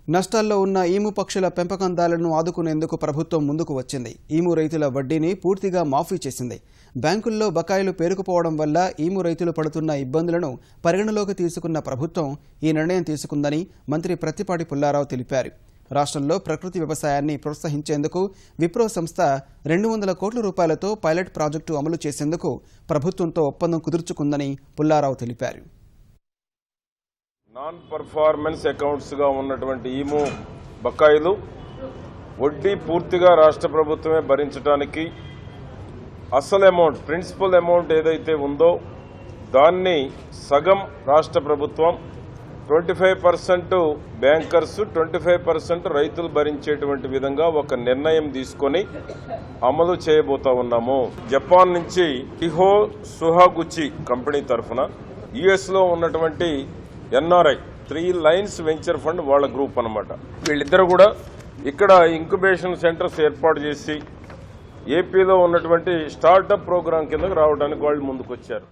నష్టాల్లో ఉన్న ఈము పక్షుల పెంపకందారులను ఆదుకునేందుకు ప్రభుత్వం ముందుకు వచ్చింది. ఈము రైతుల వడ్డీని పూర్తిగా మాఫీ చేసింది. బ్యాంకుల్లో బకాయిలు పేరుకుపోవడం వల్ల ఈము రైతులు పడుతున్న ఇబ్బందులను పరిగణలోకి తీసుకున్న ప్రభుత్వం ఈ నిర్ణయం తీసుకుందని మంత్రి ప్రత్తిపాటి పుల్లారావు తెలిపారు. రాష్ట్రంలో ప్రకృతి వ్యవసాయాన్ని ప్రోత్సహించేందుకు విప్రో సంస్థ 200 కోట్ల రూపాయలతో పైలట్ ప్రాజెక్టు అమలు చేసేందుకు ప్రభుత్వంతో ఒప్పందం కుదుర్చుకుందని పుల్లారావు తెలిపారు. నాన్ పర్ఫార్మెన్స్ అకౌంట్స్ గా ఉన్నటువంటి ఈము బకాయిలు వడ్డీ పూర్తిగా రాష్ట్ర ప్రభుత్వమే భరించడానికి అసలు అమౌంట్ ప్రిన్సిపల్ అమౌంట్ ఏదైతే ఉందో దాన్ని సగం రాష్ట్ర ప్రభుత్వం 25% బ్యాంకర్స్ 25% రైతులు భరించేటువంటి విధంగా ఒక నిర్ణయం తీసుకొని అమలు చేయబోతా ఉన్నాము. జపాన్ నుంచి టిహో సుహాగుచి కంపెనీ తరఫున యుఎస్ లో ఉన్నటువంటి ఎన్ఆర్ఐ 3 లైన్స్ వెంచర్ ఫండ్ వాళ్ళ గ్రూప్ అన్నమాట. వీళ్ళిద్దరు కూడా ఇక్కడ ఇంక్యుబేషన్ సెంటర్స్ ఏర్పాటు చేసి ఏపీలో ఉన్నటువంటి స్టార్టప్ ప్రోగ్రాం కిందకు రావడానికి వాళ్ళు ముందుకు వచ్చారు.